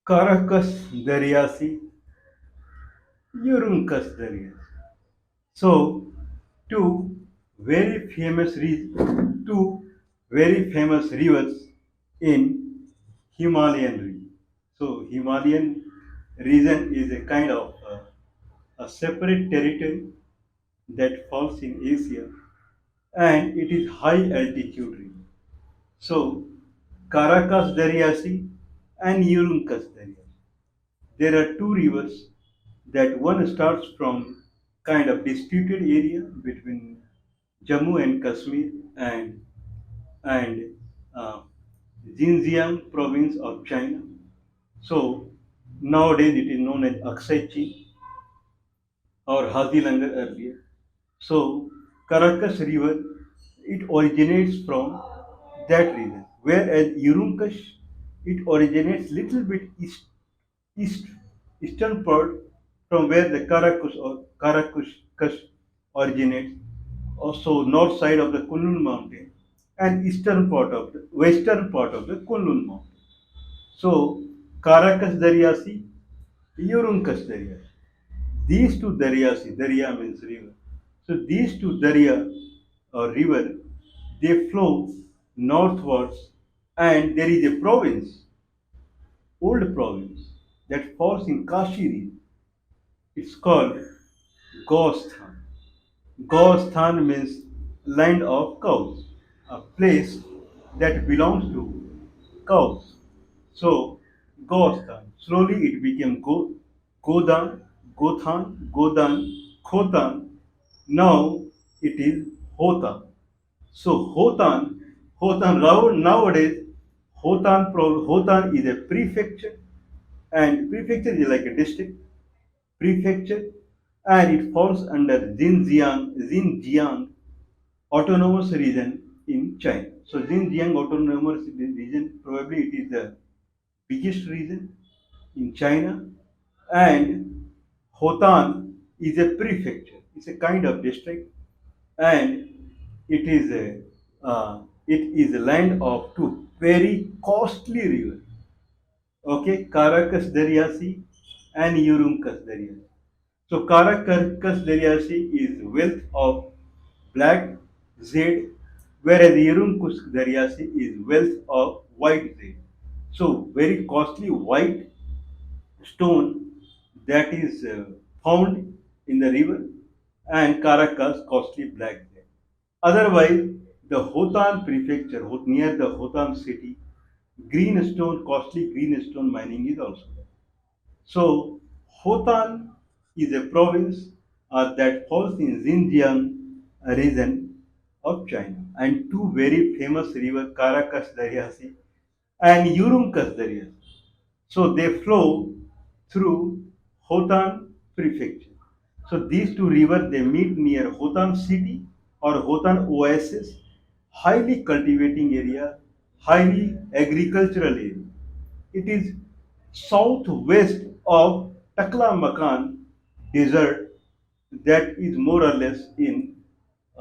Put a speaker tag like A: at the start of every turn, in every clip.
A: Karakash, darya-si, yurungkash, darya-si. So, two two very famous rivers in Himalayan region. So, Himalayan region is a kind of a separate territory that falls in Asia, and it is high altitude region. So, Karakash darya-si and yurungkash darya-si. There are two rivers that one starts from kind of disputed area between Jammu and Kashmir and uh, Xinjiang province of China. So nowadays it is known as Aksai Chin or Hazilangar earlier. So Karakash River it originates from that region, whereas Urumqash it originates little bit east eastern part from where the Karakash originates, also north side of the Kunlun mountain and eastern part of the western part of the Kunlun mountain. So Karakash Daryasi, Yurunkash Daryasi. These two Daryasi, Darya means river. So these two Darya or river, they flow northwards and there is a province, old province that falls in Kashi region. It's called Gosthan. Gosthan means land of cows, a place that belongs to cows. So, Gosthan. Slowly it became Godan, Gothan, Godan, Khotan. Now it is Hotan. So, nowadays, Hotan is a prefecture, and prefecture is like a district prefecture, and it falls under Xinjiang Autonomous Region in China. So Xinjiang Autonomous Region, probably it is the biggest region in China, and Hotan is a prefecture. It's a kind of district, and it is a land of two very costly rivers. Okay, Karakash Daryasi and Urumkas Daryasi. So Karakash Daryasi is wealth of black jade, whereas Yurungkush Daryasi is wealth of white jade. So very costly white stone that is found in the river, and Caracas costly black jade. Otherwise, the Hotan prefecture near the Hotan city, costly greenstone mining is also there. So Hotan is a province that falls in Xinjiang region of China, and two very famous rivers, Karakash Daryasi and Yurungkas Daryasi. So they flow through Hotan prefecture. So these two rivers they meet near Hotan city or Hotan oasis, highly cultivating area, highly agricultural area. It is southwest of Taklamakan desert that is more or less in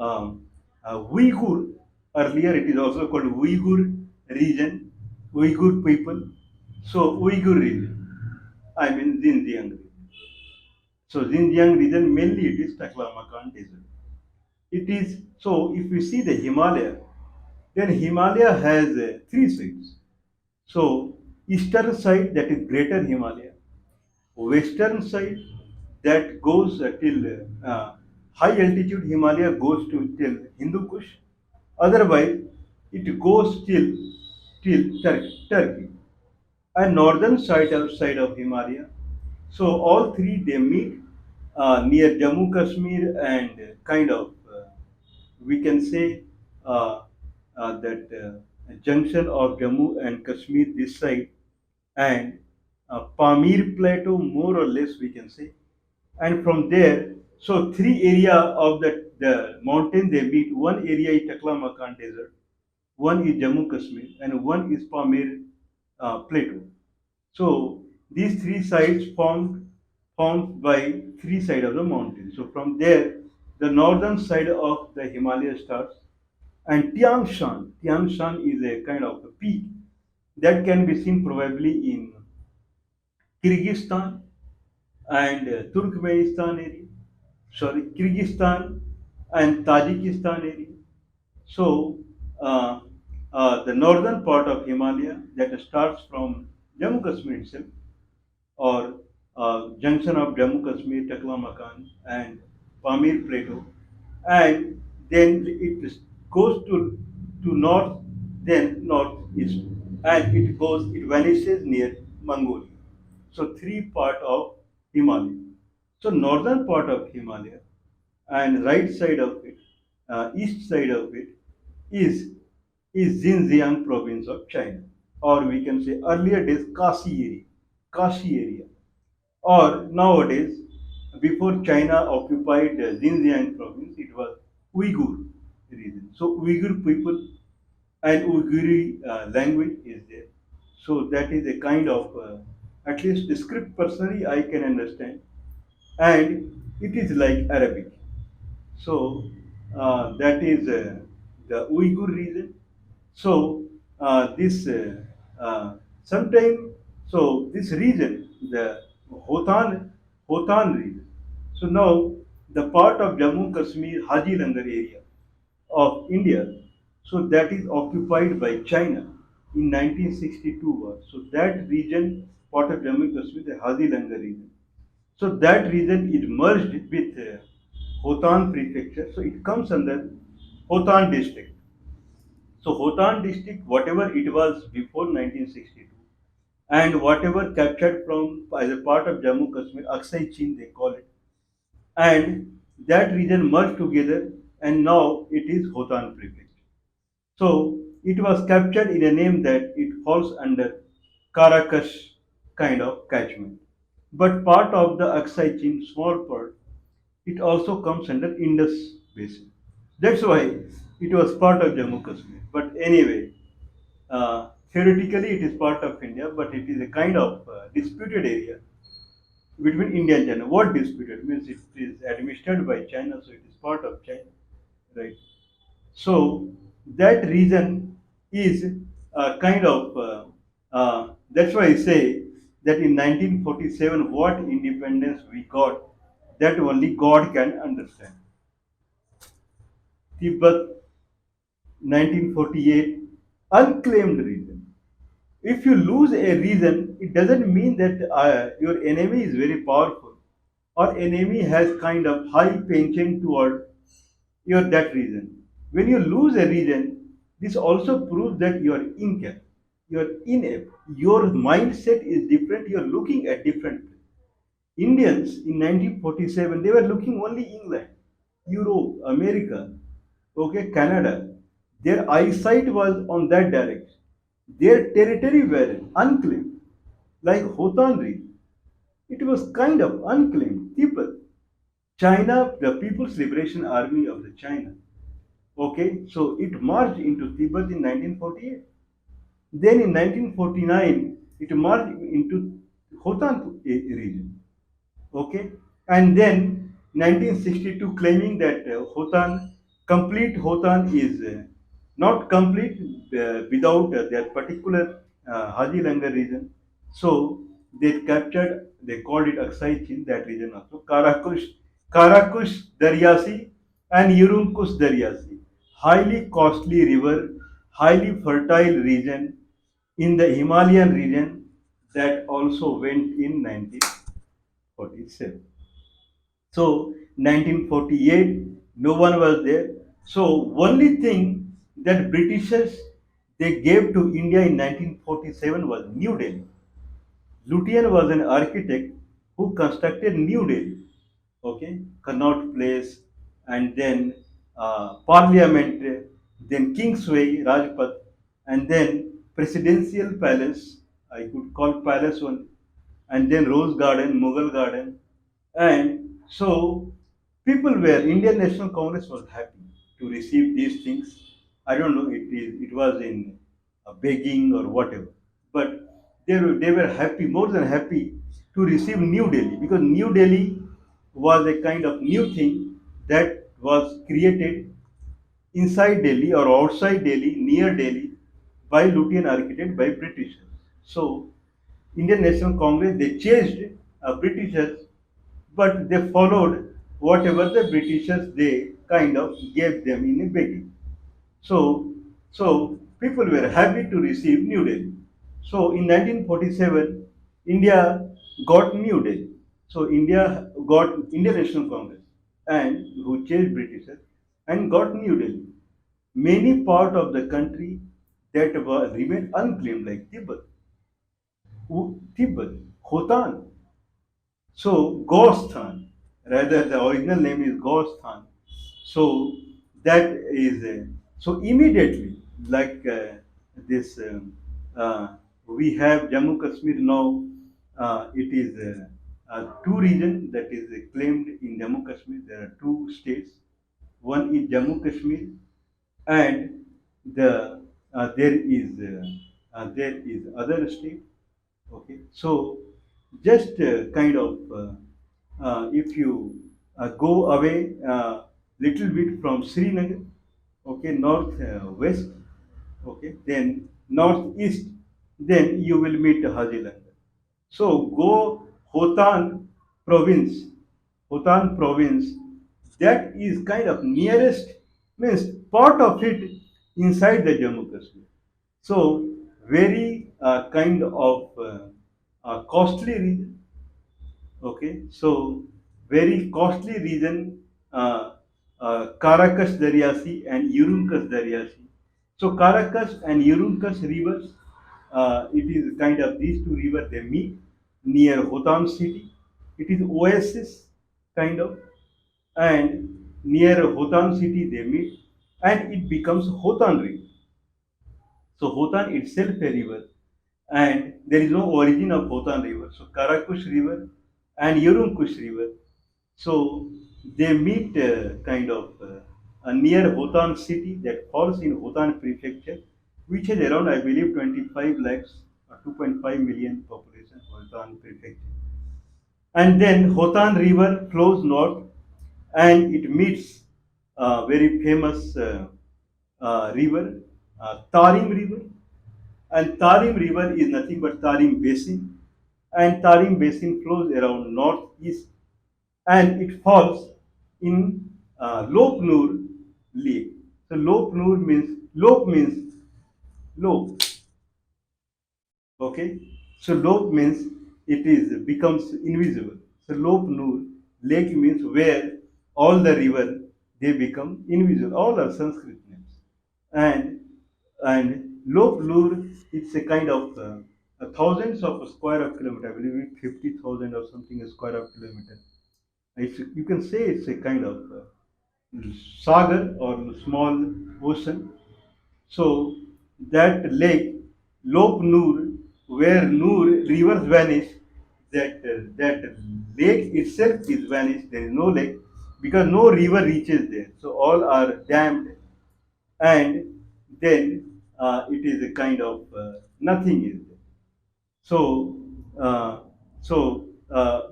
A: Uyghur. Earlier it is also called Uyghur region, Uyghur people. So Uyghur region, I mean Xinjiang region. So Xinjiang region mainly it is Taklamakan desert. It is so if we see the Himalaya, then Himalaya has three sides. So eastern side that is Greater Himalaya, western side that goes till high altitude Himalaya goes to till Hindu Kush. Otherwise, it goes till Turkey, and northern side of Himalaya. So all three they meet near Jammu Kashmir and kind of we can say uh, that junction of Jammu and Kashmir this side and Pamir Plateau more or less we can say, and from there so three area of the mountain they meet. One area is Taklamakan Desert, one is Jammu Kashmir, and one is Pamir Plateau. So these three sides formed by three sides of the mountain. So from there, the northern side of the Himalaya starts, and Tian Shan is a kind of a peak that can be seen probably in Kyrgyzstan and Turkmenistan area, sorry, Kyrgyzstan and Tajikistan area. So, uh, the northern part of Himalaya that starts from Jammu Kashmir itself, or junction of Jammu Kashmir, Taklamakan, and Pamir Plateau, and then it goes to north, then northeast, and it vanishes near Mongolia. So three part of Himalaya. So northern part of Himalaya and right side of it, east side of it is is Xinjiang province of China, or we can say earlier days Kashi area, or nowadays before China occupied Xinjiang province, it was Uyghur region. So Uyghur people and Uyghuri language is there. So that is a kind of at least the script personally I can understand, and it is like Arabic. So that is the Uyghur region. So this sometime so this region, the Hotan region. So now the part of Jammu Kashmir Haji Langar area of India. So that is occupied by China in 1962 war. So that region, part of Jammu Kashmir, the Haji Langar region. So that region is merged with Hotan prefecture. So it comes under Hotan district. So Hotan district, whatever it was before 1962, and whatever captured from as a part of Jammu Kashmir, Aksai Chin they call it, and that region merged together, and now it is Hotan prefecture. So it was captured in a name that it falls under Karakash kind of catchment. But part of the Aksai Chin, small part, it also comes under Indus Basin. That's why it was part of Jammu Kashmir. But anyway, theoretically it is part of India, but it is a kind of disputed area between India and China. What disputed means it is administered by China, so it is part of China, right? So that region is kind of that's why I say that in 1947 what independence we got, that only God can understand. Tibet 1948 unclaimed region. If you lose a region, it doesn't mean that your enemy is very powerful or enemy has kind of high penchant toward your that region. When you lose a region, this also proves that you are incapable, you are inept, your mindset is different, you are looking at different. Indians in 1947 they were looking only England, Europe, America, okay, Canada. Their eyesight was on that direction. Their territory were unclaimed, like Hotan region. It was kind of unclaimed people. China, the People's Liberation Army of the China. Okay, so it marched into Tibet in 1948. Then in 1949, it marched into Hotan region. Okay, and then 1962 claiming that complete Hotan is not complete without that particular Haji Langar region. So they captured, they called it Aksai Chin, that region also, Karakash darya-si and darya-si, highly costly river, highly fertile region in the Himalayan region that also went in 1947. So 1948, no one was there. So only thing that Britishers they gave to India in 1947 was New Delhi. Lutyens was an architect who constructed New Delhi, okay, Connaught Place, and then Parliament, then Kingsway, Rajpath, and then Presidential Palace. I could call Palace one, and then Rose Garden, Mughal Garden, and so people were Indian National Congress was happy to receive these things. I don't know it was in begging or whatever, but they were happy, more than happy to receive New Delhi, because New Delhi was a kind of new thing that was created inside Delhi or outside Delhi, near Delhi, by Lutyens architect by Britishers. So Indian National Congress, they chased Britishers, but they followed whatever the Britishers they kind of gave them in a begging. So, so people were happy to receive New Delhi. So in 1947, India got New Delhi. So India got Indian National Congress and who chased Britishers and got New Delhi. Many part of the country that were remained unclaimed like Tibet, Tibet, Hotan, so Gostan, rather the original name is Gostan. So that is so immediately like this. We have Jammu Kashmir now. It is two regions that is claimed in Jammu Kashmir. There are two states. One is Jammu Kashmir, and there is other state. Okay, so just kind of if you go away little bit from Srinagar, okay, north west, okay, then northeast, then you will meet Haziland. So go Hotan province, Hotan province, that is kind of nearest, means part of it inside the Jammu Kashmir. So very kind of costly region. Okay, so very costly region, Karakash darya-si and yurungkash darya-si. So Karakash and yurungkash rivers, it is kind of these two rivers they meet near Hotan city. It is oasis kind of, and near Hotan city they meet, and it becomes Hotan river. So Hotan itself a river, and there is no origin of Hotan river. So Karakush river and Yurungkush river. So they meet kind of near Hotan city that falls in Hotan prefecture, which has around I believe 25 lakhs or 2.5 million population. Hotan prefecture, and then Hotan river flows north and it meets very famous river, Tarim river, and Tarim River is nothing but Tarim Basin, and Tarim Basin flows around northeast, and it falls in Lopnur Lake. So Lop means low. Okay, so Lop means it is becomes invisible. So Lopnur Lake means where all the river they become invisible. All are Sanskrit names, and Lopnur it's a kind of thousands of square of kilometer. I believe it's 50,000 or something a square of kilometer. You can say it's a kind of sagar or small ocean. So that lake, Lop Noor, where Noor rivers vanish, that lake itself is vanished. There is no lake because no river reaches there. So all are dammed, and then it is a kind of nothing is there. So,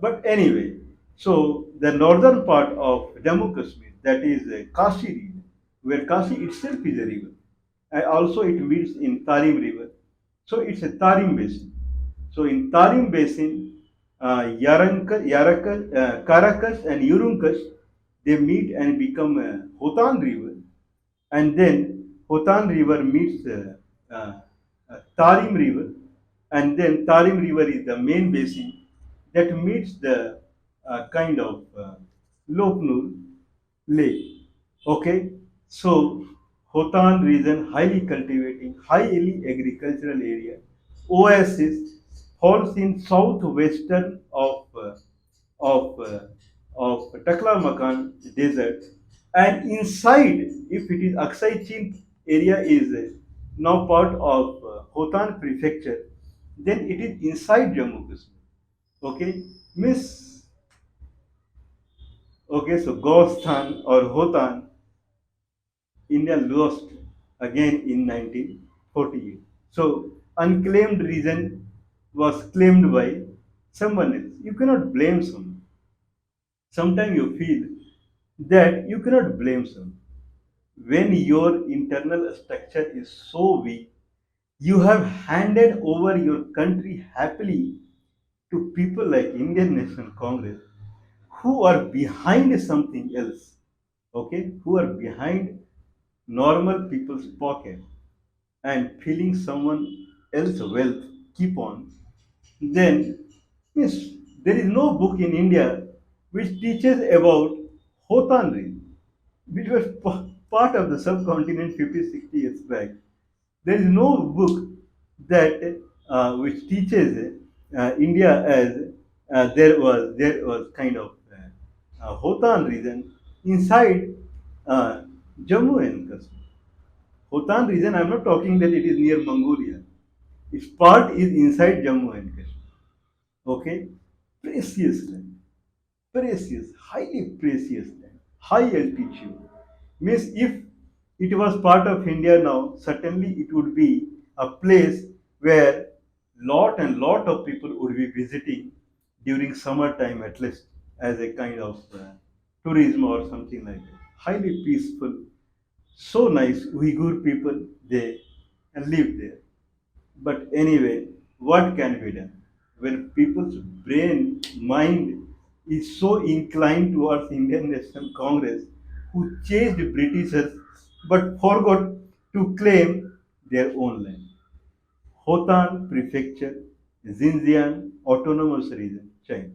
A: but anyway, so the northern part of Jammu Kashmir, that is Kashi region, where Kashi itself is a river, and also it meets in Tarim River. So it's a Tarim basin. So in Tarim basin, Karakash and Yurungkash, they meet and become Hotan River, and then Hotan River meets Tarim River, and then Tarim River is the main basin that meets the kind of Lopnur Lake. Okay, so Hotan region highly cultivating, highly agricultural area. Oasis falls in southwestern of uh, of Taklamakan desert, and inside, if it is Aksai Chin area is now part of Hotan prefecture, then it is inside Jammu Kashmir. Okay, Miss. Okay, so Gostan or Hotan, India lost again in 1948. So unclaimed region was claimed by someone else. You cannot blame someone. Sometimes you feel that you cannot blame someone when your internal structure is so weak You have handed over your country happily to people like Indian National Congress who are behind something else, okay, who are behind normal people's pocket and filling someone else's wealth, keep on, then means there is no book in India which teaches about Hotan region, which was part of the subcontinent 50, 60 years back. There is no book that which teaches India as there was kind of Hotan region inside uh, Jammu and Kashmir. Hotan region, I'm not talking that it is near Mongolia. Its part is inside Jammu and Kashmir. Okay, precious land, precious, highly precious land, high altitude. Means if it was part of India now, certainly it would be a place where lot of people would be visiting during summertime at least as a kind of tourism or something like that. Highly peaceful, so nice. Uyghur people they live there. But anyway, what can be done? When people's brain, mind is so inclined towards Indian National Congress, who chased Britishers but forgot to claim their own land. Hotan Prefecture, Xinjiang Autonomous Region, China.